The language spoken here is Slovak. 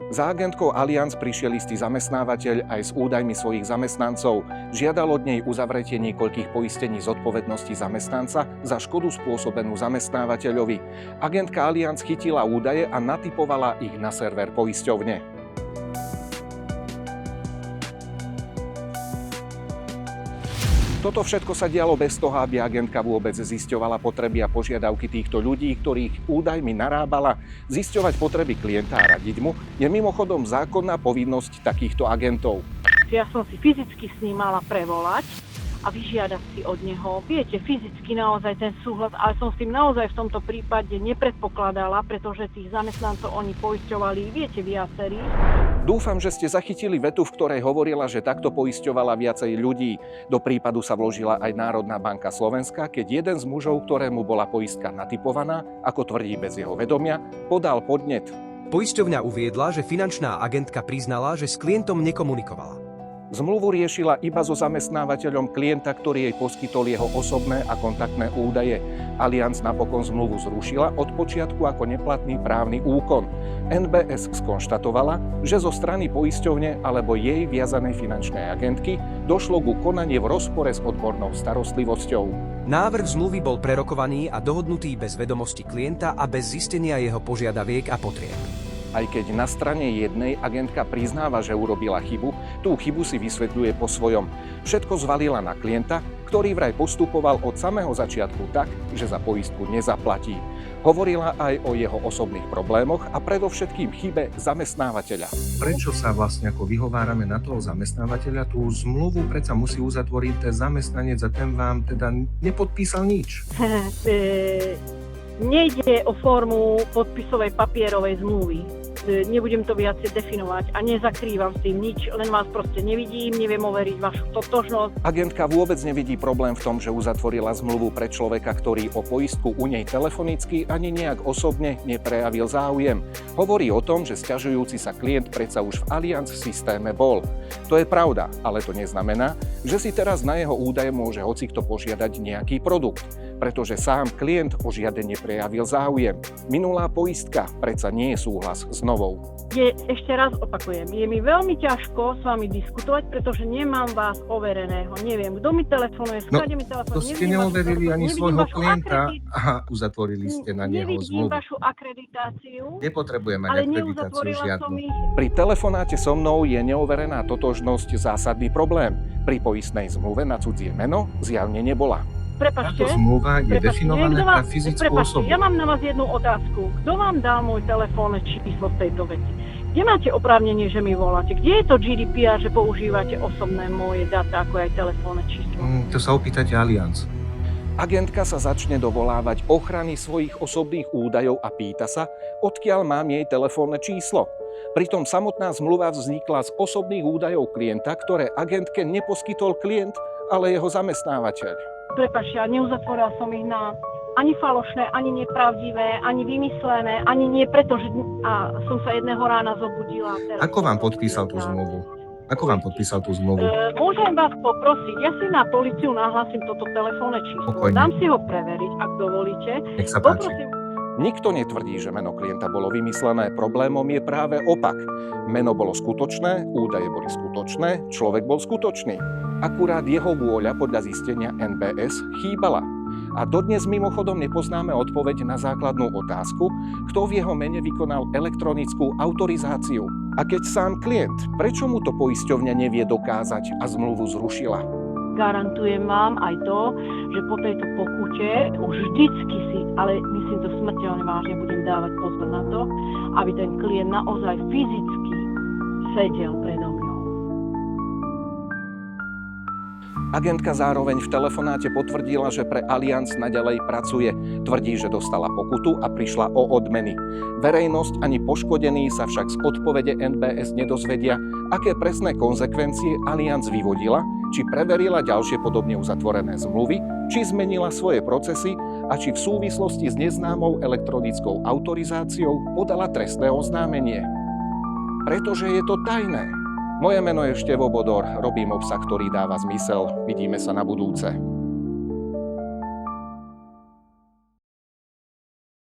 Za agentkou Allianz prišiel istý zamestnávateľ aj s údajmi svojich zamestnancov. Žiadal od nej uzavretie niekoľkých poistení zodpovednosti zamestnanca za škodu spôsobenú zamestnávateľovi. Agentka Allianz chytila údaje a natypovala ich na server poisťovne. Toto všetko sa dialo bez toho, aby agentka vôbec zisťovala potreby a požiadavky týchto ľudí, ktorých údajmi narábala. Zisťovať potreby klienta a radiť mu je mimochodom zákonná povinnosť takýchto agentov. Ja som si fyzicky s ním mala prevolať a vyžiadať si od neho, viete, fyzicky naozaj ten súhlas, ale som s tým naozaj v tomto prípade nepredpokladala, pretože tých zamestnancov oni poisťovali, viete, viacerí. Dúfam, že ste zachytili vetu, v ktorej hovorila, že takto poisťovala viacej ľudí. Do prípadu sa vložila aj Národná banka Slovenska, keď jeden z mužov, ktorému bola poistka natypovaná, ako tvrdí bez jeho vedomia, podal podnet. Poisťovňa uviedla, že finančná agentka priznala, že s klientom nekomunikovala. Zmluvu riešila iba so zamestnávateľom klienta, ktorý jej poskytol jeho osobné a kontaktné údaje. Allianz napokon zmluvu zrušila od počiatku ako neplatný právny úkon. NBS skonštatovala, že zo strany poisťovne alebo jej viazanej finančnej agentky došlo ku konaniu v rozpore s odbornou starostlivosťou. Návrh zmluvy bol prerokovaný a dohodnutý bez vedomosti klienta a bez zistenia jeho požiadaviek a potrieb. Aj keď na strane jednej agentka priznáva, že urobila chybu, tú chybu si vysvetľuje po svojom. Všetko zvalila na klienta, ktorý vraj postupoval od samého začiatku tak, že za poistku nezaplatí. Hovorila aj o jeho osobných problémoch a predovšetkým chybe zamestnávateľa. Prečo sa vlastne ako vyhovárame na toho zamestnávateľa? Tú zmluvu predsa musí uzatvoriť ten zamestnanec a ten vám teda nepodpísal nič. Nejde o formu podpisovej papierovej zmluvy. Nebudem to viacej definovať a nezakrývam s tým nič, len vás proste nevidím, neviem overiť vašu totožnosť. Agentka vôbec nevidí problém v tom, že uzatvorila zmluvu pre človeka, ktorý o poistku u nej telefonicky ani nejak osobne neprejavil záujem. Hovorí o tom, že sťažujúci sa klient predsa už v Allianz systéme bol. To je pravda, ale to neznamená, že si teraz na jeho údaje môže hocikto požiadať nejaký produkt, pretože sám klient o žiaden neprejavil záujem. Minulá poistka predsa nie je súhlas s novou. Ešte raz opakujem, je mi veľmi ťažko s vami diskutovať, pretože nemám vás overeného. Neviem, kto mi telefonuje, skade mi telefonuje. To ste neoverili ani svojho klienta a uzatvorili ste na neho zmluvu. Nevidím vašu akreditáciu. Nepotrebujeme akreditáciu žiadnu. Pri telefonáte so mnou je neoverená totožnosť zásadný problém. Pri poistnej zmluve na cudzie meno zjavne nebola. Prepáčte, táto zmluva je definovaná pre fyzickú osobu. Ja mám na vás jednu otázku. Kto vám dal môj telefónne číslo v tejto veci? Kde máte oprávnenie, že mi voláte? Kde je to GDPR, že používate osobné moje dáta, ako aj telefónne číslo? To sa opýtate Allianz. Agentka sa začne dovolávať ochrany svojich osobných údajov a pýta sa, odkiaľ mám jej telefónne číslo. Pritom samotná zmluva vznikla z osobných údajov klienta, ktoré agentke neposkytol klient, ale jeho zamestnávateľ. Prepáčte, ja neuzatvorila som ich na ani falošné, ani nepravdivé, ani vymyslené, ani nie preto, že som sa jedného rána zobudila. Ako vám podpísal tú zmluvu? Môžem vás poprosiť, ja si na políciu nahlasím toto telefónne číslo. Pokojne. Dám si ho preveriť, ak dovolíte. Nech sa páči. Nikto netvrdí, že meno klienta bolo vymyslené. Problémom je práve opak. Meno bolo skutočné, údaje boli skutočné, človek bol skutočný. Akurát jeho vôľa podľa zistenia NBS chýbala. A dodnes mimochodom nepoznáme odpoveď na základnú otázku, kto v jeho mene vykonal elektronickú autorizáciu. A keď sám klient, prečo mu to poisťovňa nevie dokázať a zmluvu zrušila? Garantujem vám aj to, že po tejto pokute už vždycky si, ale myslím to smrteľne vážne, budem dávať pozor na to, aby ten klient naozaj fyzicky sedel predo mnou. Agentka zároveň v telefonáte potvrdila, že pre Allianz naďalej pracuje. Tvrdí, že dostala pokutu a prišla o odmeny. Verejnosť ani poškodení sa však z odpovede NBS nedozvedia, aké presné konzekvencie Allianz vyvodila, či preverila ďalšie podobne uzatvorené zmluvy, či zmenila svoje procesy a či v súvislosti s neznámou elektronickou autorizáciou podala trestné oznámenie. Pretože je to tajné. Moje meno je Števo Bodor, robím obsah, ktorý dáva zmysel. Vidíme sa na budúce.